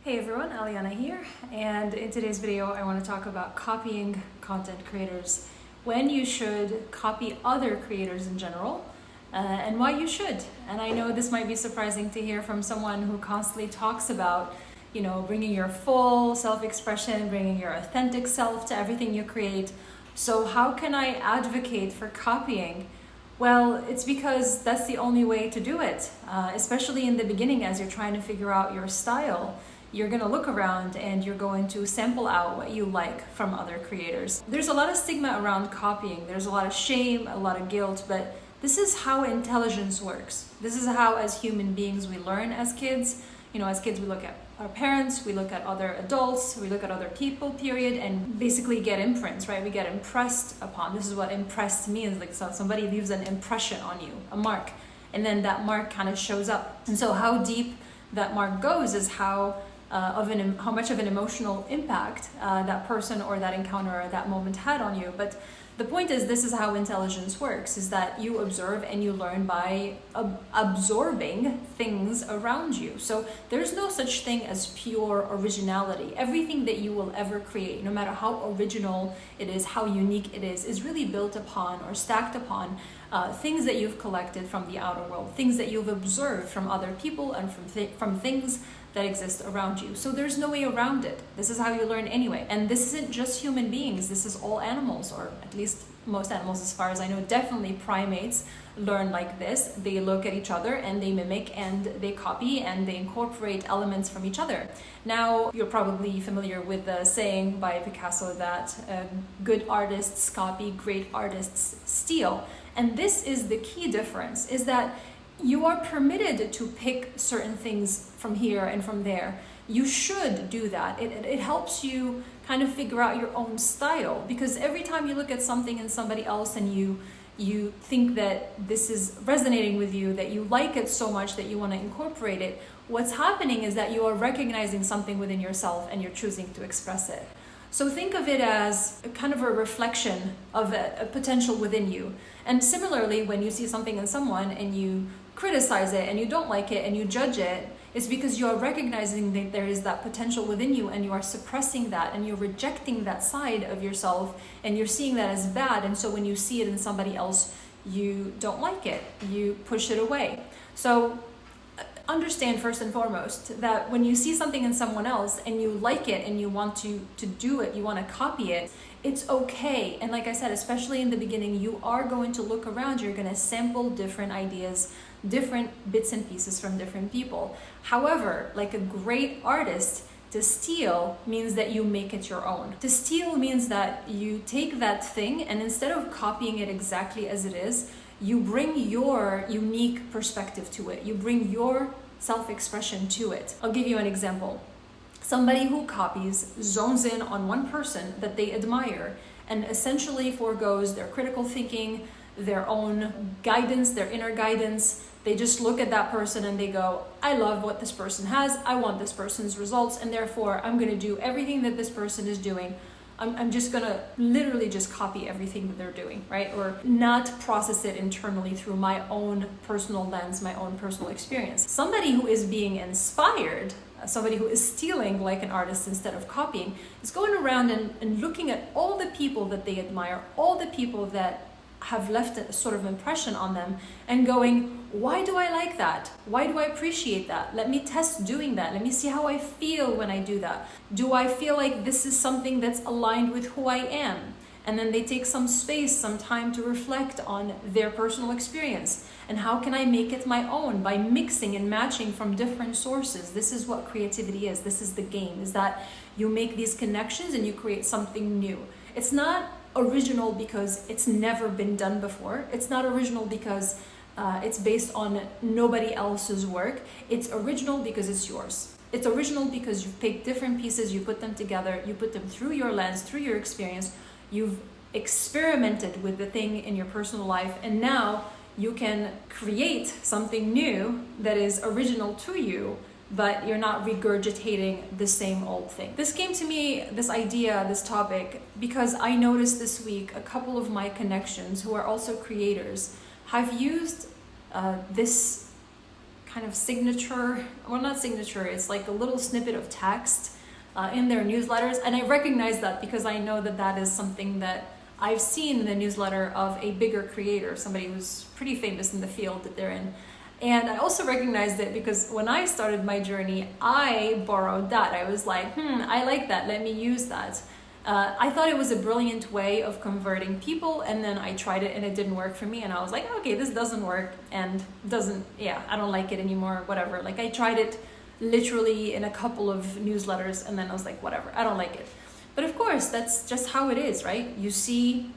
Hey everyone, Aliana here, and in today's video I want to talk about copying content creators, when you should copy other creators in general, and why you should. And I know this might be surprising to hear from someone who constantly talks about, bringing your full self-expression, bringing your authentic self to everything you create. So how can I advocate for copying? Well, it's because that's the only way to do it, especially in the beginning as you're trying to figure out your style. You're going to look around and you're going to sample out what you like from other creators. There's a lot of stigma around copying. There's a lot of shame, a lot of guilt, but this is how intelligence works. This is how, as human beings, we learn as kids. As kids, we look at our parents, we look at other adults, we look at other people, period, and basically get imprints, right? We get impressed upon. This is what impressed means. Like, so somebody leaves an impression on you, a mark, and then that mark kind of shows up. And so how deep that mark goes is how much of an emotional impact that person or that encounter or that moment had on you. But the point is, this is how intelligence works, is that you observe and you learn by absorbing things around you. So there's no such thing as pure originality. Everything that you will ever create, no matter how original it is, how unique it is really built upon or stacked upon things that you've collected from the outer world, things that you've observed from other people and from things that exist around you. So there's no way around it. This is how you learn anyway. And this isn't just human beings. This is all animals, or at least most animals as far as I know. Definitely primates learn like this. They look at each other and they mimic and they copy and they incorporate elements from each other. Now, you're probably familiar with the saying by Picasso that good artists copy, great artists steal. And this is the key difference, is that you are permitted to pick certain things from here and from there. You should do that. It helps you kind of figure out your own style, because every time you look at something in somebody else and you think that this is resonating with you, that you like it so much that you want to incorporate it, what's happening is that you are recognizing something within yourself and you're choosing to express it. So think of it as kind of a reflection of a potential within you. And similarly, when you see something in someone and you criticize it and you don't like it and you judge it, it's because you are recognizing that there is that potential within you and you are suppressing that and you're rejecting that side of yourself and you're seeing that as bad. And so when you see it in somebody else, you don't like it, you push it away. So understand first and foremost that when you see something in someone else and you like it and you want to do it, you want to copy it, it's okay. And like I said, especially in the beginning, you are going to look around, you're going to sample different ideas, different bits and pieces from different people. However, like a great artist, to steal means that you make it your own. To steal means that you take that thing and instead of copying it exactly as it is, you bring your unique perspective to it. You bring your self-expression to it. I'll give you an example. Somebody who copies zones in on one person that they admire and essentially forgoes their critical thinking, their own guidance, their inner guidance. They just look at that person and they go, I love what this person has. I want this person's results, and therefore I'm going to do everything that this person is doing. I'm just gonna literally just copy everything that they're doing, right? Or not process it internally through my own personal lens, my own personal experience. Somebody who is being inspired, somebody who is stealing like an artist instead of copying, is going around and looking at all the people that they admire, all the people that have left a sort of impression on them and going, why do I like that? Why do I appreciate that? Let me test doing that. Let me see how I feel when I do that. Do I feel like this is something that's aligned with who I am? And then they take some space, some time to reflect on their personal experience. And how can I make it my own by mixing and matching from different sources? This is what creativity is. This is the game, is that you make these connections and you create something new. It's not original because it's never been done before. It's not original because it's based on nobody else's work. It's original because it's yours. It's original because you pick different pieces, you put them together, you put them through your lens, through your experience. You've experimented with the thing in your personal life, and now you can create something new that is original to you, but you're not regurgitating the same old thing. This came to me, this idea, this topic, because I noticed this week a couple of my connections who are also creators have used this kind of signature, well, not signature, it's like a little snippet of text in their newsletters. And I recognize that because I know that that is something that I've seen in the newsletter of a bigger creator, somebody who's pretty famous in the field that they're in. And I also recognized it because when I started my journey, I borrowed that. I was like, I like that, let me use that. I thought it was a brilliant way of converting people, and then I tried it and it didn't work for me, and I was like, okay, this doesn't work, and I don't like it anymore, whatever. Like, I tried it literally in a couple of newsletters, and then I was like, whatever, I don't like it. But of course, that's just how it is, right? You see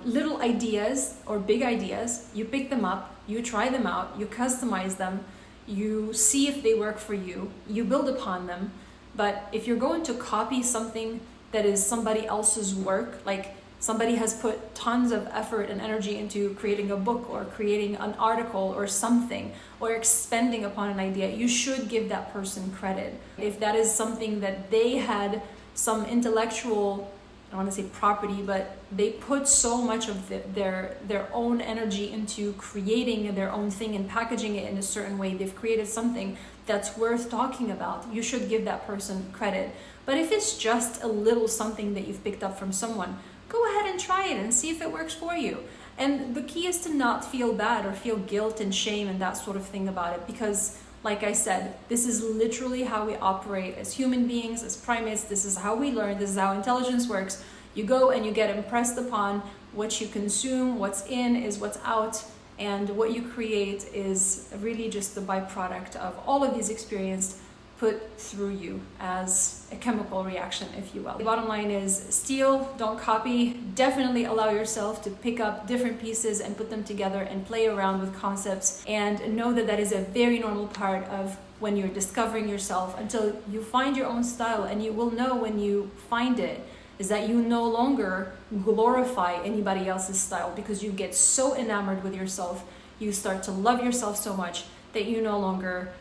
little ideas or big ideas, you pick them up, you try them out, you customize them, you see if they work for you, you build upon them. But if you're going to copy something that is somebody else's work, like somebody has put tons of effort and energy into creating a book or creating an article or something, or expanding upon an idea, you should give that person credit. If that is something that they had some intellectual, I don't want to say property, but they put so much of their own energy into creating their own thing and packaging it in a certain way, they've created something that's worth talking about, you should give that person credit. But if it's just a little something that you've picked up from someone, go ahead and try it and see if it works for you. And the key is to not feel bad or feel guilt and shame and that sort of thing about it, because like I said, this is literally how we operate as human beings, as primates. This is how we learn, this is how intelligence works. You go and you get impressed upon what you consume, what's in is what's out, and what you create is really just the byproduct of all of these experiences put through you as a chemical reaction, if you will. The bottom line is steal, don't copy. Definitely allow yourself to pick up different pieces and put them together and play around with concepts, and know that that is a very normal part of when you're discovering yourself until you find your own style. And you will know when you find it is that you no longer glorify anybody else's style, because you get so enamored with yourself, you start to love yourself so much that you no longer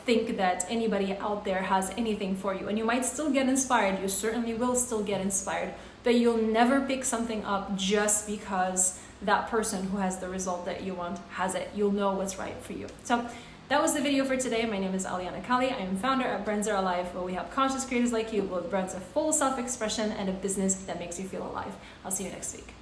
think that anybody out there has anything for you. And you might still get inspired, you certainly will still get inspired, but you'll never pick something up just because that person who has the result that you want has it. You'll know what's right for you. So that was the video for today. My name is Aliana Kali. I am founder at Brands Are Alive, where we help conscious creators like you build brands of full self-expression and a business that makes you feel alive. I'll see you next week.